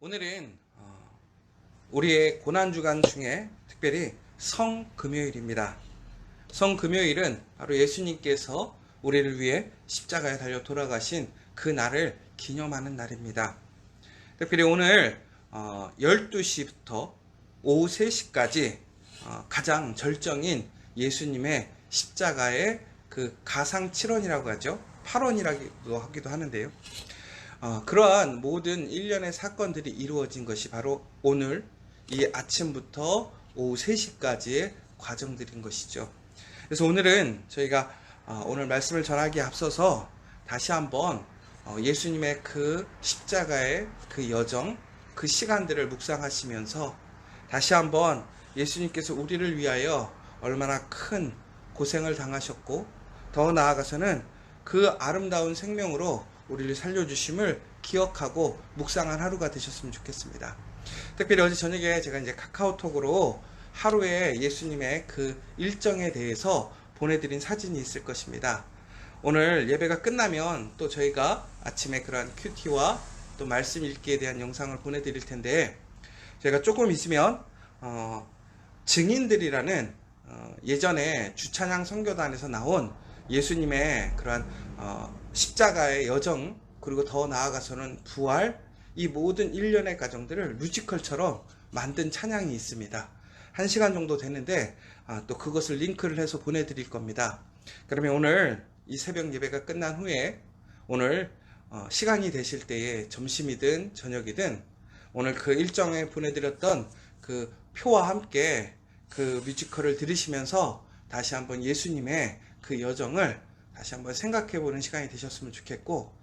오늘은 우리의 고난주간 중에 특별히 성금요일입니다. 성금요일은 바로 예수님께서 우리를 위해 십자가에 달려 돌아가신 그 날을 기념하는 날입니다. 특별히 오늘 12시부터 오후 3시까지 가장 절정인 예수님의 십자가의 그 가상칠언이라고 하죠. 8원이라고 하기도 하는데요. 그러한 모든 일련의 사건들이 이루어진 것이 바로 오늘 이 아침부터 오후 3시까지의 과정들인 것이죠. 그래서 오늘은 저희가 오늘 말씀을 전하기에 앞서서 다시 한번 예수님의 그 십자가의 그 여정, 그 시간들을 묵상하시면서 다시 한번 예수님께서 우리를 위하여 얼마나 큰 고생을 당하셨고 더 나아가서는 그 아름다운 생명으로 우리를 살려주심을 기억하고 묵상한 하루가 되셨으면 좋겠습니다. 특별히 어제 저녁에 제가 이제 카카오톡으로 하루에 예수님의 그 일정에 대해서 보내드린 사진이 있을 것입니다. 오늘 예배가 끝나면 또 저희가 아침에 그러한 큐티와 또 말씀 읽기에 대한 영상을 보내드릴 텐데, 제가 조금 있으면 증인들이라는 예전에 주찬양 선교단에서 나온 예수님의 그러한 십자가의 여정, 그리고 더 나아가서는 부활, 이 모든 일련의 과정들을 뮤지컬처럼 만든 찬양이 있습니다. 1시간 정도 되는데 또 그것을 링크를 해서 보내드릴 겁니다. 그러면 오늘 이 새벽 예배가 끝난 후에 오늘 시간이 되실 때에 점심이든 저녁이든 오늘 그 일정에 보내드렸던 그 표와 함께 그 뮤지컬을 들으시면서 다시 한번 예수님의 그 여정을 다시 한번 생각해보는 시간이 되셨으면 좋겠고,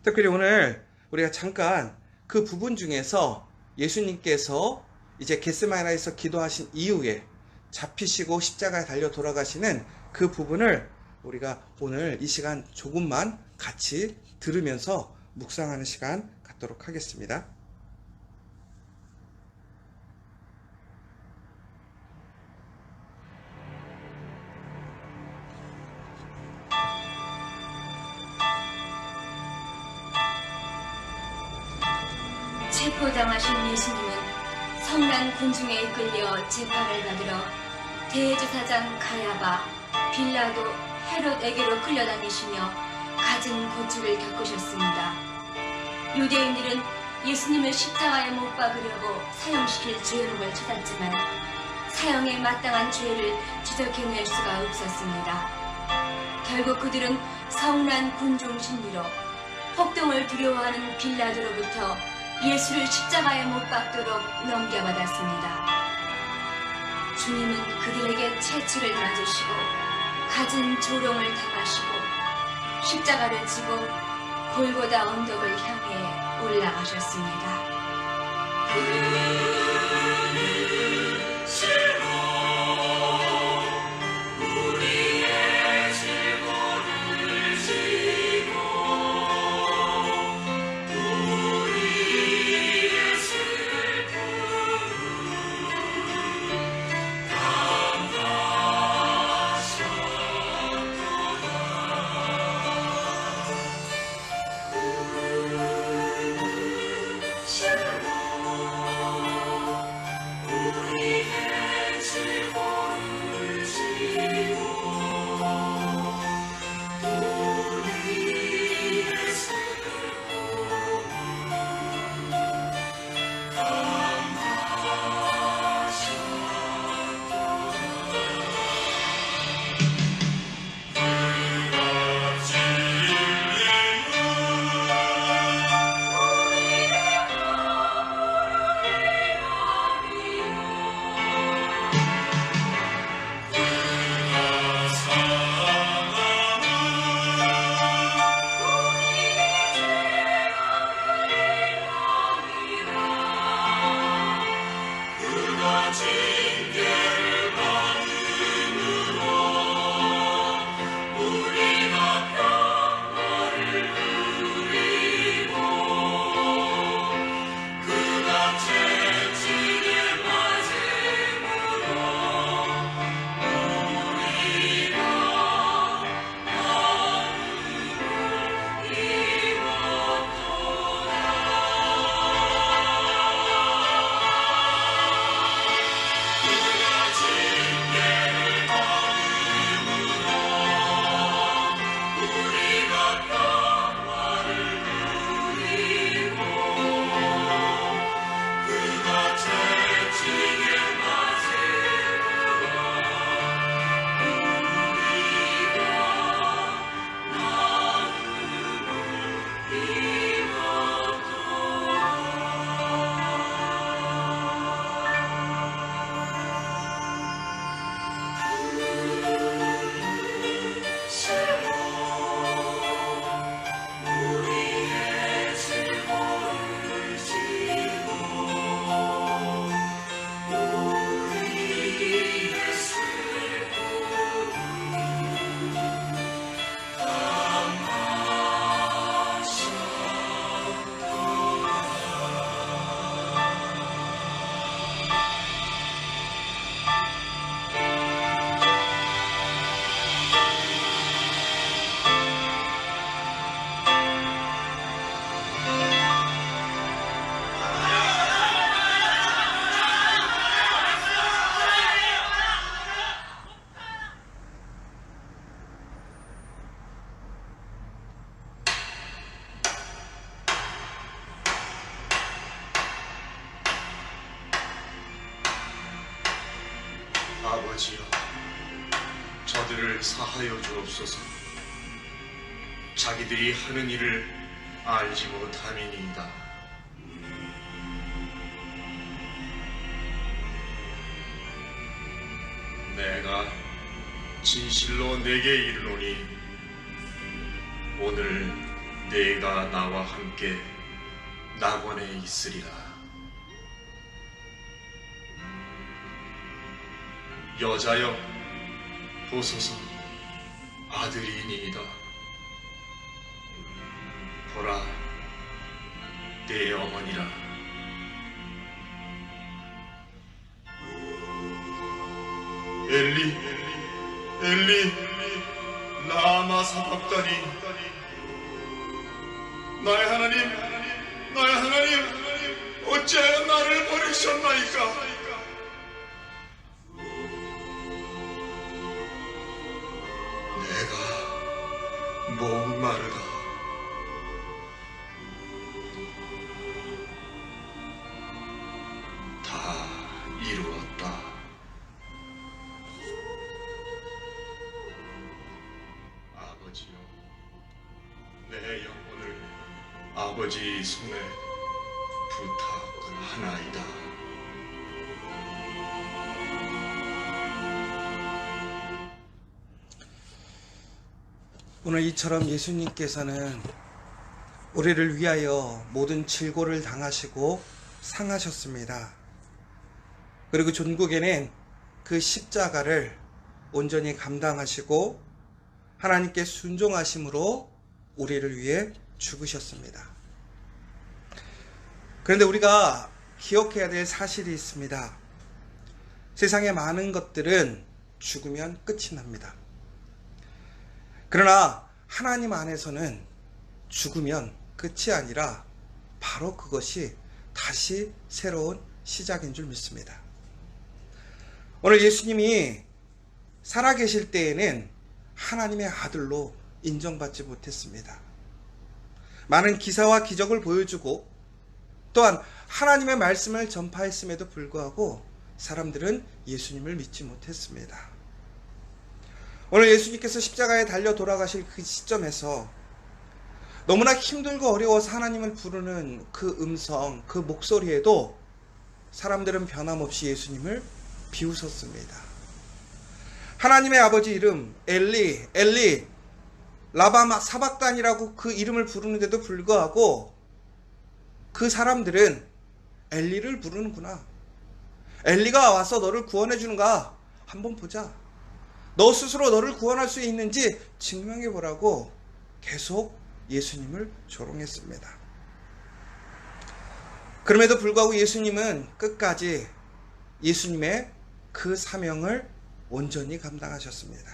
특별히 오늘 우리가 잠깐 그 부분 중에서 예수님께서 이제 겟세마네에서 기도하신 이후에 잡히시고 십자가에 달려 돌아가시는 그 부분을 우리가 오늘 이 시간 조금만 같이 들으면서 묵상하는 시간 갖도록 하겠습니다. 체포당하신 예수님은 성난 군중에 이끌려 재판을 받으러 대제사장 가야바, 빌라도, 헤롯에게로 끌려다니시며 갖은 고초를 겪으셨습니다. 유대인들은 예수님을 십자가에 못 박으려고 사형시킬 죄록을 찾았지만 사형에 마땅한 죄를 지적해낼 수가 없었습니다. 결국 그들은 성난 군중 심리로 폭동을 두려워하는 빌라도로부터 예수를 십자가에 못 박도록 넘겨받았습니다. 주님은 그들에게 채찍을 맞으시고 갖은 조롱을 당하시고 십자가를 지고 골고다 언덕을 향해 올라가셨습니다. 아버지여, 저들을 사하여 주옵소서. 자기들이 하는 일을 알지 못함이니이다. 내가 진실로 내게 이르노니 오늘 내가 나와 함께 낙원에 있으리라. 여자여, 보소서, 아들이니이다. 보라, 내 어머니라. 엘리, 엘리, 라마 사박다니. 나의 하나님, 나의 하나님, 어찌하여 나를 버리셨나이까? 내가 목마르다. 다 이루었다. 아버지여, 내 영혼을 아버지 손에 부탁하나이다. 오늘 이처럼 예수님께서는 우리를 위하여 모든 질고를 당하시고 상하셨습니다. 그리고 종국에는 그 십자가를 온전히 감당하시고 하나님께 순종하심으로 우리를 위해 죽으셨습니다. 그런데 우리가 기억해야 될 사실이 있습니다. 세상의 많은 것들은 죽으면 끝이 납니다. 그러나 하나님 안에서는 죽으면 끝이 아니라 바로 그것이 다시 새로운 시작인 줄 믿습니다. 오늘 예수님이 살아계실 때에는 하나님의 아들로 인정받지 못했습니다. 많은 기사와 기적을 보여주고 또한 하나님의 말씀을 전파했음에도 불구하고 사람들은 예수님을 믿지 못했습니다. 오늘 예수님께서 십자가에 달려 돌아가실 그 시점에서 너무나 힘들고 어려워서 하나님을 부르는 그 음성, 그 목소리에도 사람들은 변함없이 예수님을 비웃었습니다. 하나님의 아버지 이름 엘리, 엘리, 라마 사박단이라고 그 이름을 부르는데도 불구하고 그 사람들은 엘리를 부르는구나. 엘리가 와서 너를 구원해 주는가? 한번 보자. 너 스스로 너를 구원할 수 있는지 증명해 보라고 계속 예수님을 조롱했습니다. 그럼에도 불구하고 예수님은 끝까지 예수님의 그 사명을 온전히 감당하셨습니다.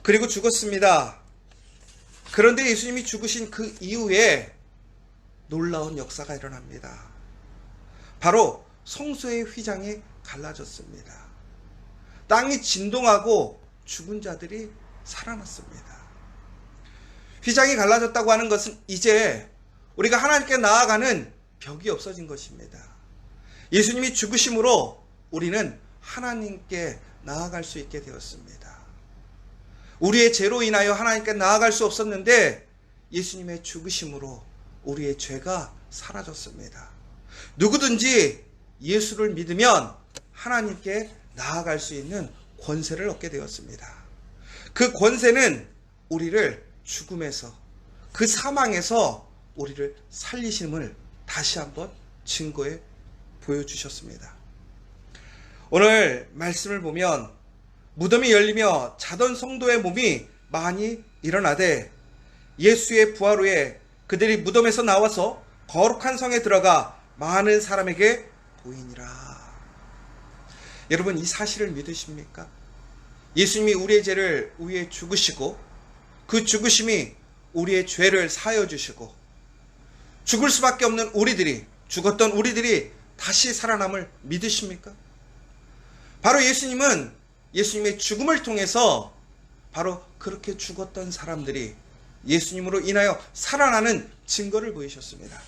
그리고 죽었습니다. 그런데 예수님이 죽으신 그 이후에 놀라운 역사가 일어납니다. 바로 성소의 휘장이 갈라졌습니다. 땅이 진동하고 죽은 자들이 살아났습니다. 휘장이 갈라졌다고 하는 것은 이제 우리가 하나님께 나아가는 벽이 없어진 것입니다. 예수님이 죽으심으로 우리는 하나님께 나아갈 수 있게 되었습니다. 우리의 죄로 인하여 하나님께 나아갈 수 없었는데 예수님의 죽으심으로 우리의 죄가 사라졌습니다. 누구든지 예수를 믿으면 하나님께 나아갈 수 있는 권세를 얻게 되었습니다. 그 권세는 우리를 죽음에서, 그 사망에서 우리를 살리심을 다시 한번 증거해 보여주셨습니다. 오늘 말씀을 보면 무덤이 열리며 자던 성도의 몸이 많이 일어나되 예수의 부활 후에 그들이 무덤에서 나와서 거룩한 성에 들어가 많은 사람에게 보이니라. 여러분, 이 사실을 믿으십니까? 예수님이 우리의 죄를 위해 죽으시고 그 죽으심이 우리의 죄를 사하여 주시고 죽을 수밖에 없는 우리들이, 죽었던 우리들이 다시 살아남을 믿으십니까? 바로 예수님은 예수님의 죽음을 통해서 바로 그렇게 죽었던 사람들이 예수님으로 인하여 살아나는 증거를 보이셨습니다.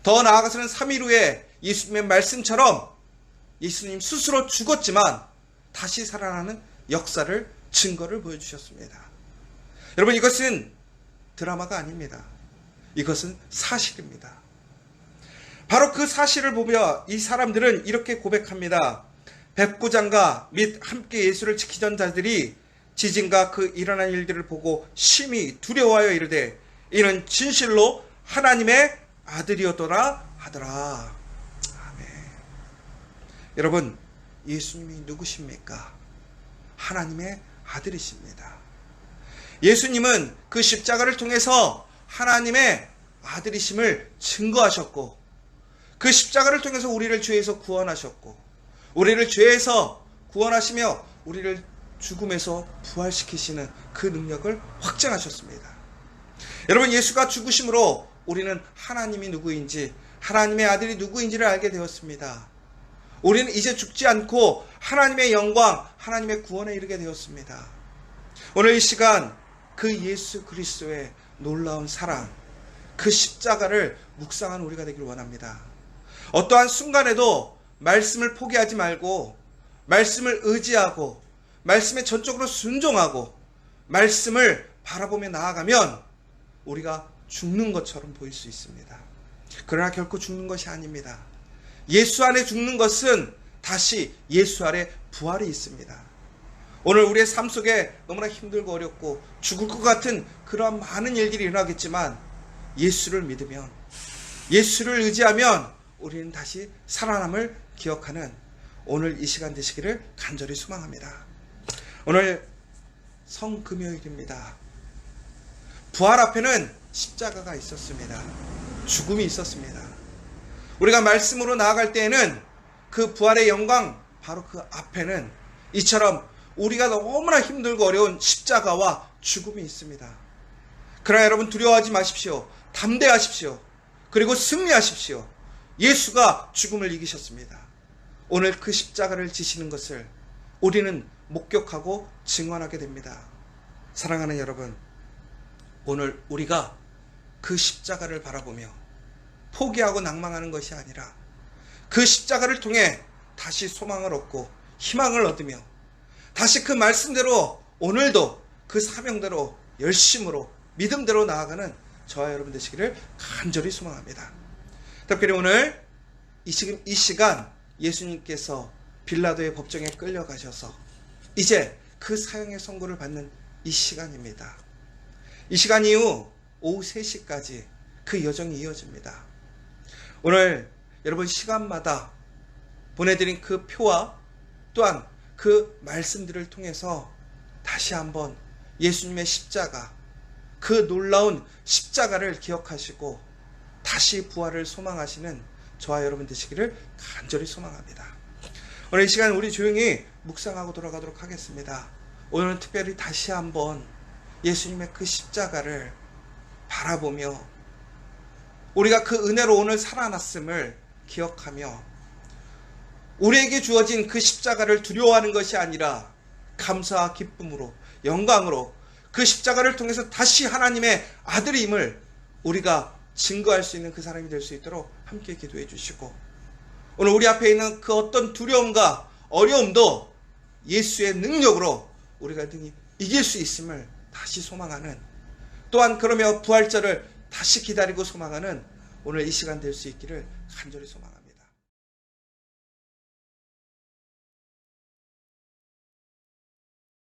더 나아가서는 3일 후에 예수님의 말씀처럼 예수님 스스로 죽었지만 다시 살아나는 역사를, 증거를 보여주셨습니다. 여러분, 이것은 드라마가 아닙니다. 이것은 사실입니다. 바로 그 사실을 보며 이 사람들은 이렇게 고백합니다. 백부장과 및 함께 예수를 지키던 자들이 지진과 그 일어난 일들을 보고 심히 두려워하여 이르되 이는 진실로 하나님의 아들이었더라 하더라. 아멘. 여러분, 예수님이 누구십니까? 하나님의 아들이십니다. 예수님은 그 십자가를 통해서 하나님의 아들이심을 증거하셨고, 그 십자가를 통해서 우리를 죄에서 구원하셨고, 우리를 죄에서 구원하시며 우리를 죽음에서 부활시키시는 그 능력을 확증하셨습니다. 여러분, 예수가 죽으심으로 우리는 하나님이 누구인지, 하나님의 아들이 누구인지를 알게 되었습니다. 우리는 이제 죽지 않고 하나님의 영광, 하나님의 구원에 이르게 되었습니다. 오늘 이 시간 그 예수 그리스도의 놀라운 사랑, 그 십자가를 묵상한 우리가 되기를 원합니다. 어떠한 순간에도 말씀을 포기하지 말고, 말씀을 의지하고, 말씀에 전적으로 순종하고, 말씀을 바라보며 나아가면 우리가 죽는 것처럼 보일 수 있습니다. 그러나 결코 죽는 것이 아닙니다. 예수 안에 죽는 것은 다시 예수 아래 부활이 있습니다. 오늘 우리의 삶 속에 너무나 힘들고 어렵고 죽을 것 같은 그러한 많은 일들이 일어나겠지만, 예수를 믿으면, 예수를 의지하면 우리는 다시 살아남을 기억하는 오늘 이 시간 되시기를 간절히 소망합니다. 오늘 성금요일입니다. 부활 앞에는 십자가가 있었습니다. 죽음이 있었습니다. 우리가 말씀으로 나아갈 때에는 그 부활의 영광, 바로 그 앞에는 이처럼 우리가 너무나 힘들고 어려운 십자가와 죽음이 있습니다. 그러나 여러분, 두려워하지 마십시오. 담대하십시오. 그리고 승리하십시오. 예수가 죽음을 이기셨습니다. 오늘 그 십자가를 지시는 것을 우리는 목격하고 증언하게 됩니다. 사랑하는 여러분, 오늘 우리가 그 십자가를 바라보며 포기하고 낭망하는 것이 아니라 그 십자가를 통해 다시 소망을 얻고 희망을 얻으며 다시 그 말씀대로 오늘도 그 사명대로 열심으로 믿음대로 나아가는 저와 여러분 되시기를 간절히 소망합니다. 특별히 오늘 이 시간 예수님께서 빌라도의 법정에 끌려가셔서 이제 그 사형의 선고를 받는 이 시간입니다. 이 시간 이후 오후 3시까지 그 여정이 이어집니다. 오늘 여러분 시간마다 보내드린 그 표와 또한 그 말씀들을 통해서 다시 한번 예수님의 십자가, 그 놀라운 십자가를 기억하시고 다시 부활을 소망하시는 저와 여러분 되시기를 간절히 소망합니다. 오늘 이 시간 우리 조용히 묵상하고 돌아가도록 하겠습니다. 오늘은 특별히 다시 한번 예수님의 그 십자가를 바라보며 우리가 그 은혜로 오늘 살아났음을 기억하며 우리에게 주어진 그 십자가를 두려워하는 것이 아니라 감사와 기쁨으로, 영광으로 그 십자가를 통해서 다시 하나님의 아들임을 우리가 증거할 수 있는 그 사람이 될 수 있도록 함께 기도해 주시고, 오늘 우리 앞에 있는 그 어떤 두려움과 어려움도 예수의 능력으로 우리가 등이 이길 수 있음을 다시 소망하는, 또한 그러며 부활절을 다시 기다리고 소망하는 오늘 이 시간 될 수 있기를 간절히 소망합니다.